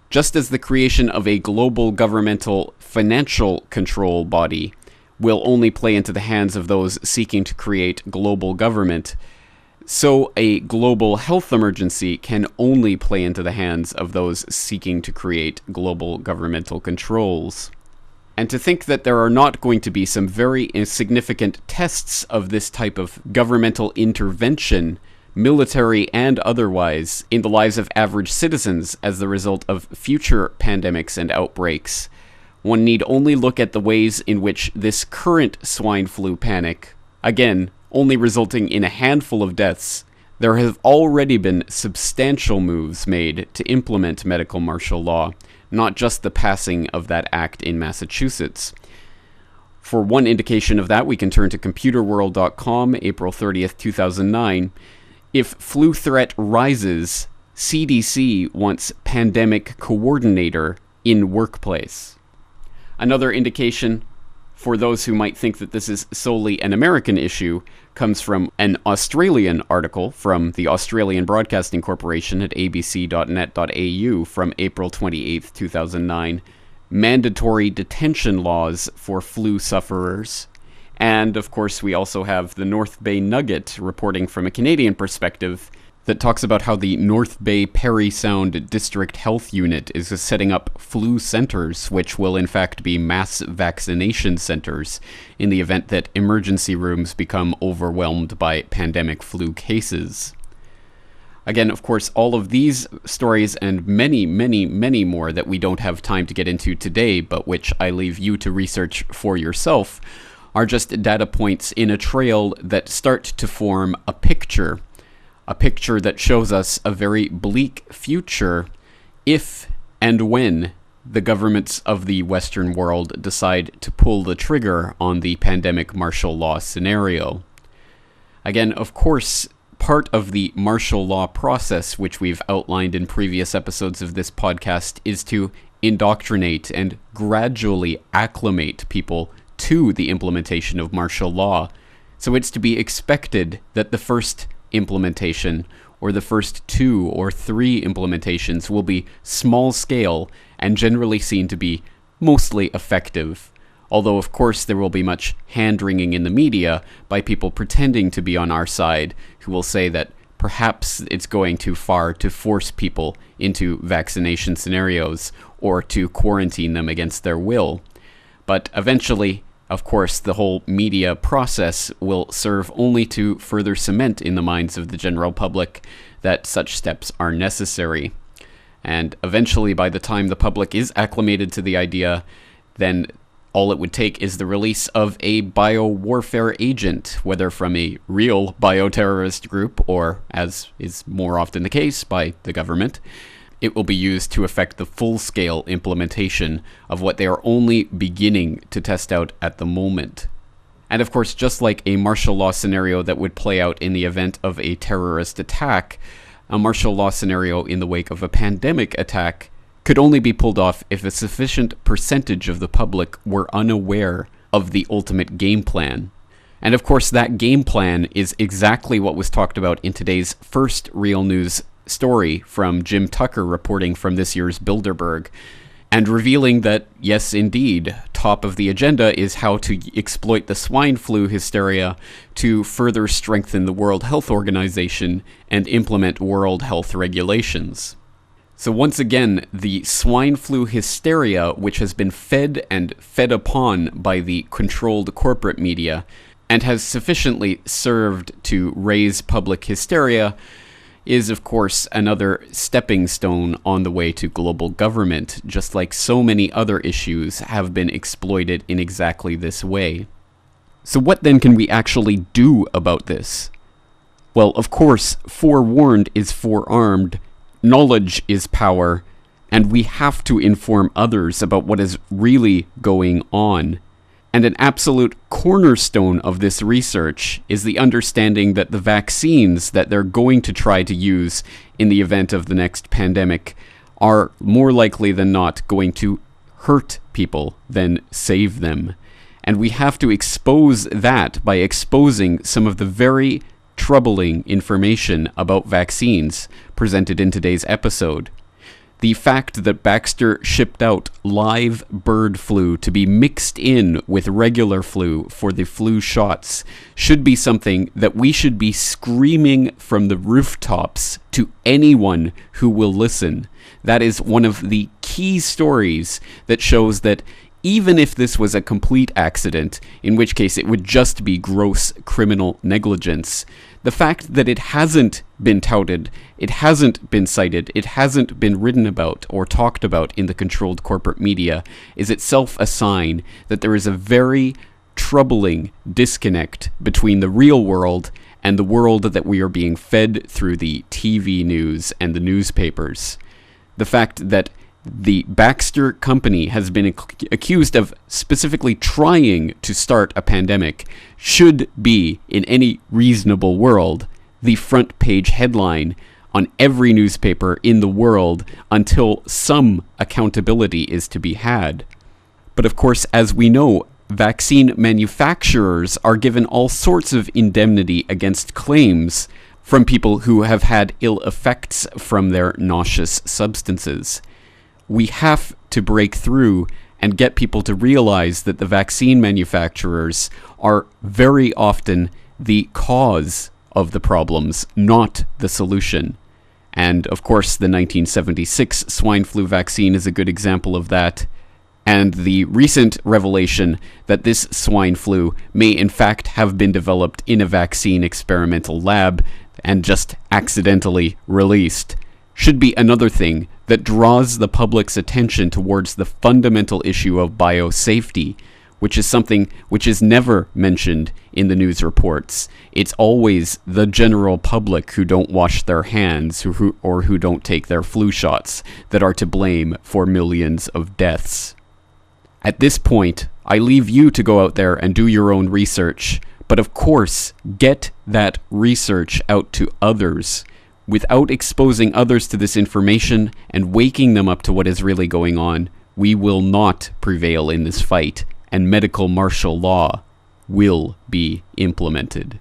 Just as the creation of a global governmental financial control body will only play into the hands of those seeking to create global government, so a global health emergency can only play into the hands of those seeking to create global governmental controls. And to think that there are not going to be some very significant tests of this type of governmental intervention, military and otherwise, in the lives of average citizens as the result of future pandemics and outbreaks, one need only look at the ways in which this current swine flu panic, again, only resulting in a handful of deaths, there have already been substantial moves made to implement medical martial law, not just the passing of that act in Massachusetts. For one indication of that, we can turn to computerworld.com, April 30th, 2009. If flu threat rises, CDC wants pandemic coordinator in workplace. Another indication, for those who might think that this is solely an American issue, comes from an Australian article from the Australian Broadcasting Corporation at abc.net.au from April 28, 2009, mandatory detention laws for flu sufferers. And, of course, we also have the North Bay Nugget reporting from a Canadian perspective that talks about how the North Bay Parry Sound District Health Unit is setting up flu centers, which will in fact be mass vaccination centers in the event that emergency rooms become overwhelmed by pandemic flu cases. Again, of course, all of these stories and many, many, many more that we don't have time to get into today, but which I leave you to research for yourself, are just data points in a trail that start to form a picture that shows us a very bleak future if and when the governments of the Western world decide to pull the trigger on the pandemic martial law scenario. Again, of course, part of the martial law process, which we've outlined in previous episodes of this podcast, is to indoctrinate and gradually acclimate people to the implementation of martial law. So it's to be expected that the first implementation, or the first 2 or 3 implementations, will be small scale and generally seen to be mostly effective. Although, of course, there will be much hand-wringing in the media by people pretending to be on our side who will say that perhaps it's going too far to force people into vaccination scenarios or to quarantine them against their will. But eventually, of course, the whole media process will serve only to further cement in the minds of the general public that such steps are necessary. And eventually, by the time the public is acclimated to the idea, then all it would take is the release of a biowarfare agent, whether from a real bioterrorist group or, as is more often the case, by the government. It will be used to effect the full-scale implementation of what they are only beginning to test out at the moment. And of course, just like a martial law scenario that would play out in the event of a terrorist attack, a martial law scenario in the wake of a pandemic attack could only be pulled off if a sufficient percentage of the public were unaware of the ultimate game plan. And of course, that game plan is exactly what was talked about in today's first Real News story from Jim Tucker reporting from this year's Bilderberg, and revealing that, yes indeed, top of the agenda is how to exploit the swine flu hysteria to further strengthen the World Health Organization and implement World Health regulations. So once again, the swine flu hysteria, which has been fed and fed upon by the controlled corporate media, and has sufficiently served to raise public hysteria, is, of course, another stepping stone on the way to global government, just like so many other issues have been exploited in exactly this way. So what then can we actually do about this? Well, of course, forewarned is forearmed, knowledge is power, and we have to inform others about what is really going on. And an absolute cornerstone of this research is the understanding that the vaccines that they're going to try to use in the event of the next pandemic are more likely than not going to hurt people than save them. And we have to expose that by exposing some of the very troubling information about vaccines presented in today's episode. The fact that Baxter shipped out live bird flu to be mixed in with regular flu for the flu shots should be something that we should be screaming from the rooftops to anyone who will listen. That is one of the key stories that shows that even if this was a complete accident, in which case it would just be gross criminal negligence, the fact that it hasn't been touted, it hasn't been cited, it hasn't been written about or talked about in the controlled corporate media is itself a sign that there is a very troubling disconnect between the real world and the world that we are being fed through the TV news and the newspapers. The fact that the Baxter company has been accused of specifically trying to start a pandemic should be, in any reasonable world, the front page headline on every newspaper in the world until some accountability is to be had. But of course, as we know, vaccine manufacturers are given all sorts of indemnity against claims from people who have had ill effects from their nauseous substances. We have to break through and get people to realize that the vaccine manufacturers are very often the cause of the problems, not the solution. And of course, the 1976 swine flu vaccine is a good example of that. And the recent revelation that this swine flu may in fact have been developed in a vaccine experimental lab and just accidentally released should be another thing that draws the public's attention towards the fundamental issue of biosafety, which is something which is never mentioned in the news reports. It's always the general public who don't wash their hands or who don't take their flu shots that are to blame for millions of deaths. At this point, I leave you to go out there and do your own research, but of course, get that research out to others. Without exposing others to this information and waking them up to what is really going on, we will not prevail in this fight, and medical martial law will be implemented.